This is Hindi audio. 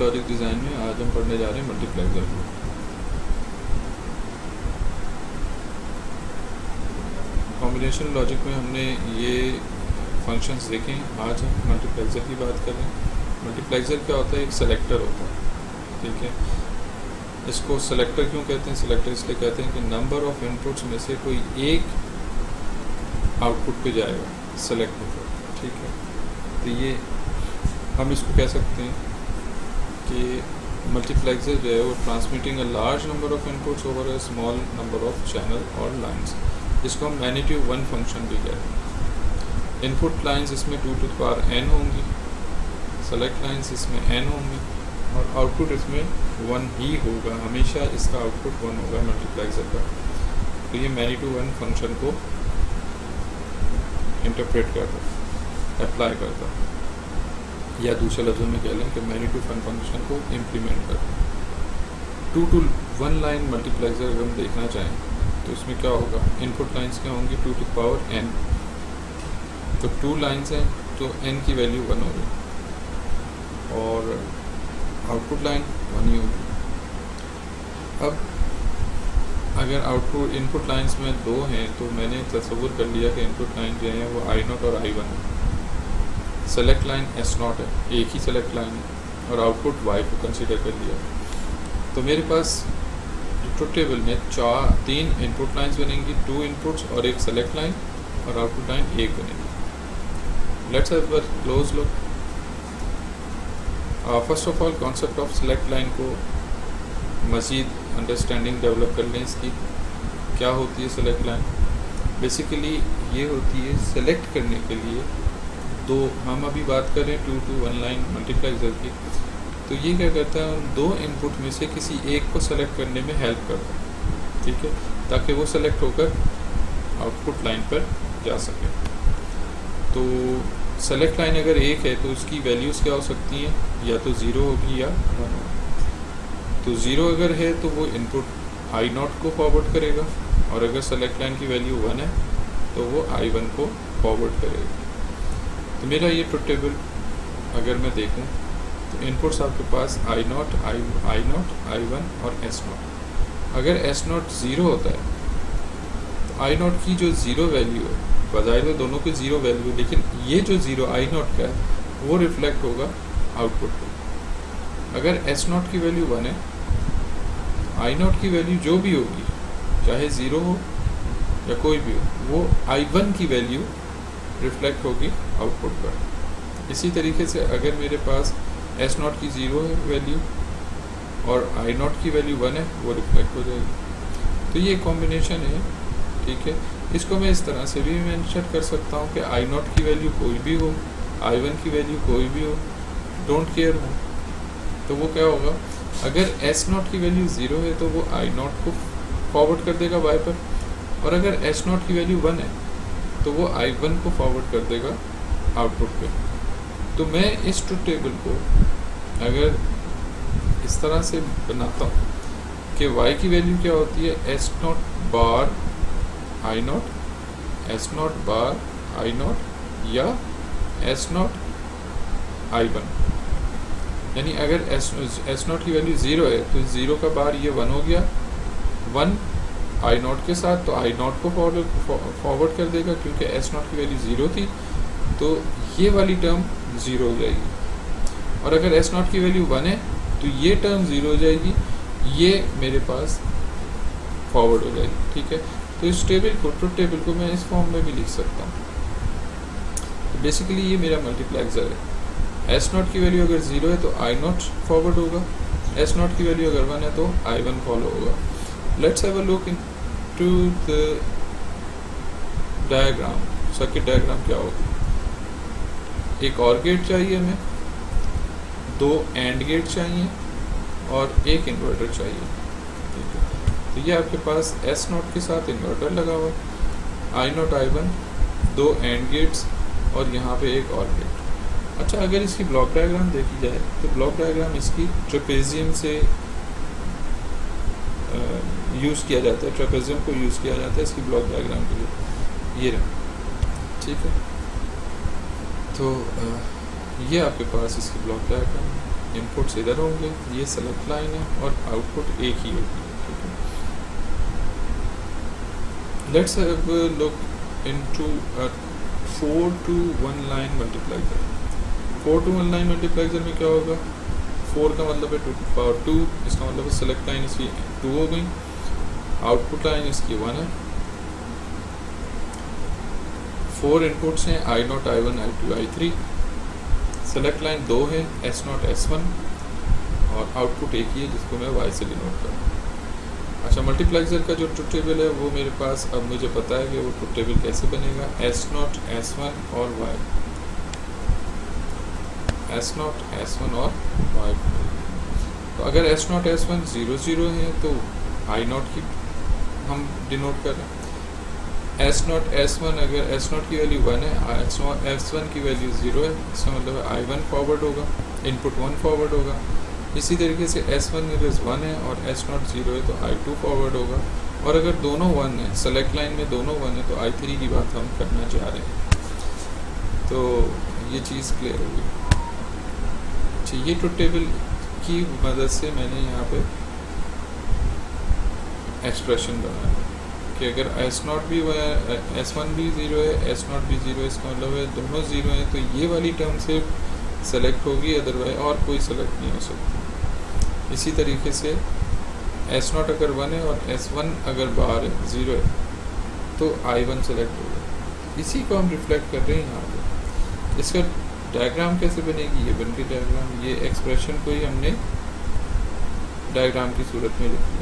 लॉजिक डिज़ाइन में आज हम पढ़ने जा रहे हैं मल्टीप्लेक्सर को। कॉम्बिनेशन लॉजिक में हमने ये फंक्शंस देखे। आज हम मल्टीप्लेक्सर की बात कर रहे हैं। मल्टीप्लेक्सर क्या होता है? एक सेलेक्टर होता है, ठीक है। इसको सेलेक्टर क्यों कहते हैं? सेलेक्टर इसलिए कहते हैं कि नंबर ऑफ इनपुट्स में से कोई एक आउटपुट पे जाएगा सेलेक्ट होकर, ठीक है। तो ये हम इसको कह सकते हैं कि मल्टीप्लेक्सर जो है वो transmitting a large number of inputs over a small number of channel और लाइंस। इसको हम मैग्नीट्यूड 1 फंक्शन भी कहते हैं। इनपुट लाइंस इसमें 2 to the power n होंगी, सेलेक्ट लाइंस इसमें n होंगी और आउटपुट इसमें 1 ही होगा। हमेशा इसका आउटपुट 1 होगा मल्टीप्लेक्सर का। तो ये मैग्नीट्यूड 1 फंक्शन को इंटरप्रेट करता है, अप्लाई करता है, या दूसरे लफ्ज़ों में कह लें कि मैग्नीट्यूड 1 फंक्शन को इम्प्लीमेंट करते हैं। 2 to 1 लाइन मल्टीप्लेक्सर अगर हम देखना चाहें तो इसमें क्या होगा? इनपुट लाइंस क्या होंगी? 2 to the power n। तो 2 लाइंस हैं तो n की वैल्यू 1 होगी और आउटपुट लाइन 1 ही होगी। अब अगर आउटपुट इनपुट लाइंस में 2 हैं तो मैंने तस्वुर कर लिया कि इनपुट लाइन जो है वो I0 और I1 है। सेलेक्ट लाइन S0 है, एक ही सेलेक्ट लाइन है और आउटपुट Y को कंसीडर कर लिया। तो मेरे पास ट्रुथ टेबल में 3 इनपुट लाइंस बनेंगी, 2 इनपुट्स और एक सेलेक्ट लाइन, और आउटपुट लाइन 1 बनेगी। Let's have a close look. First of all concept of select line को मज़ीद अंडरस्टैंडिंग डेवलप कर लें इसकी। क्या होती है सेलेक्ट लाइन? बेसिकली ये होती है सेलेक्ट करने के लिए दो, हम अभी बात कर रहे हैं 2 to 1 लाइन मल्टीप्लेक्सर की। तो ये क्या करता है? उन 2 इनपुट में से किसी एक को सेलेक्ट करने में हेल्प करता है, ठीक है, ताकि वो सेलेक्ट होकर आउटपुट लाइन पर जा सके। तो सेलेक्ट लाइन अगर एक है तो उसकी वैल्यूज़ क्या हो सकती हैं? या तो 0 होगी या 1 होगी। तो 0 अगर है तो वो इनपुट I0 को फॉरवर्ड करेगा, और अगर सेलेक्ट लाइन की वैल्यू 1 है तो वो I1 को फॉरवर्ड करेगा। तो मेरा ये ट्रुथ टेबल अगर मैं देखूं तो इनपुट्स आपके पास I0, I1 और S0। अगर S0 0 होता है तो I0 की जो 0 वैल्यू है, बजाय तो दोनों की 0 वैल्यू, लेकिन ये जो 0 I0 का है वो रिफ्लेक्ट होगा आउटपुट पे। अगर S0 की वैल्यू 1 है तो I0 की वैल्यू जो भी होगी, चाहे 0 हो या कोई भी हो, वो I1 की वैल्यू रिफ्लेक्ट होगी आउटपुट पर। इसी तरीके से अगर मेरे पास S0 की 0 है वैल्यू और I0 की वैल्यू 1 है, वो रिफ्लेक्ट हो जाएगी। तो ये कॉम्बिनेशन है, ठीक है। इसको मैं इस तरह से भी मेंशन कर सकता हूँ कि I0 की वैल्यू कोई भी हो, I1 की वैल्यू कोई भी हो, डोंट केयर हो। तो वो क्या होगा? अगर S0 की वैल्यू 0 है तो वो I0 को फॉरवर्ड कर देगा Y पर, और अगर S0 की वैल्यू 1 है तो वो I1 को फॉरवर्ड कर देगा आउटपुट पे। तो मैं इस ट्रुथ टेबल को अगर इस तरह से बनाता हूँ कि Y की वैल्यू क्या होती है? S0 बार I0, S0 बार I0 या S0 I1। यानी अगर S0 की वैल्यू 0 है तो 0 का बार ये 1 हो गया, 1 I0 के साथ, तो I0 को फॉरवर्ड कर देगा क्योंकि S0 की वैल्यू 0 थी, तो ये वाली टर्म 0 हो जाएगी। और अगर S0 की वैल्यू 1 है तो ये टर्म 0 हो जाएगी, ये मेरे पास फॉरवर्ड हो जाएगी, ठीक है। तो इस टेबल को, ट्रुथ टेबल को मैं इस फॉर्म में भी लिख सकता हूँ। तो बेसिकली ये मेरा मल्टीप्लेक्सर है। S0 की वैल्यू अगर 0 है तो I0 फॉरवर्ड होगा, S0 की वैल्यू अगर 1 है तो I1 फॉलो होगा। Let's have a look into the diagram. Circuit diagram क्या होगा? एक और गेट चाहिए हमें, 2 एंड गेट चाहिए और एक इन्वर्टर चाहिए, ठीक है। तो ये आपके पास S0 के साथ इन्वर्टर लगा हुआ, I0, I1, 2 एंड गेट्स और यहाँ पे एक और गेट। अच्छा, अगर इसकी ब्लॉक डायग्राम देखी जाए तो ब्लॉक डायग्राम इसकी ट्रेपेजियम से यूज़ किया जाता है, ट्रेपेजियम को यूज़ किया जाता है इसकी ब्लॉक डायग्राम के लिए। ये रहा, ठीक है। तो ये आपके पास इसकी ब्लॉक डायग्राम है। इनपुट्स इधर होंगे, ये सेलेक्ट लाइन है और आउटपुट एक ही होगी, ठीक है। Let's have a look into a 4 to 1 line multiplexer. 4 to 1 line multiplexer में क्या होगा, 4 का मतलब है 2 to power 2, इसका मतलब है सेलेक्ट लाइन इसकी 2 हो गई, आउटपुट लाइन इसकी 1 है। 4 इनपुट्स हैं I0, I1, I2, I3, select line 2 है S0, S1 और आउटपुट एक ही है जिसको मैं Y से डिनोट करूँ। अच्छा, मल्टीप्लाइजर का जो ट्रुथ टेबल है वो मेरे पास अब मुझे पता है कि वो ट्रुथ टेबल कैसे बनेगा, S0, S1 और Y, S0, S1 और Y। तो अगर S0, S1 0, 0 है तो I0 की हम डिनोट कर रहे हैं। S0, S1 अगर S0 की वैल्यू 1 है, S1 की वैल्यू 0 है, इसका मतलब है I1 फॉरवर्ड होगा, इनपुट 1 फॉरवर्ड होगा। इसी तरीके से S1 अगर 1 है और S0 0 है तो I2 फॉरवर्ड होगा, और अगर दोनों 1 है, सेलेक्ट लाइन में दोनों 1 है, तो I3 की बात हम करना चाह रहे हैं। तो ये चीज़ क्लियर होगी। अच्छा, ये ट्रुथ टेबल की मदद से मैंने यहाँ पे एक्सप्रेशन बनाया कि अगर S0 भी S1 भी 0 है, S0 भी 0 है, इसका मतलब है दोनों 0 हैं, तो ये वाली टर्म सिर्फ सेलेक्ट होगी, अदरवाइज और कोई सेलेक्ट नहीं हो सकती। इसी तरीके से S0 अगर 1 है और S1 अगर बाहर है 0 है तो I1 सेलेक्ट होगा। इसी को हम रिफ्लेक्ट कर रहे हैं यहाँ पे। इसका डायग्राम कैसे बनेगी, ये बन के डायग्राम, ये एक्सप्रेशन को ही हमने डायग्राम की सूरत में लिख लिया।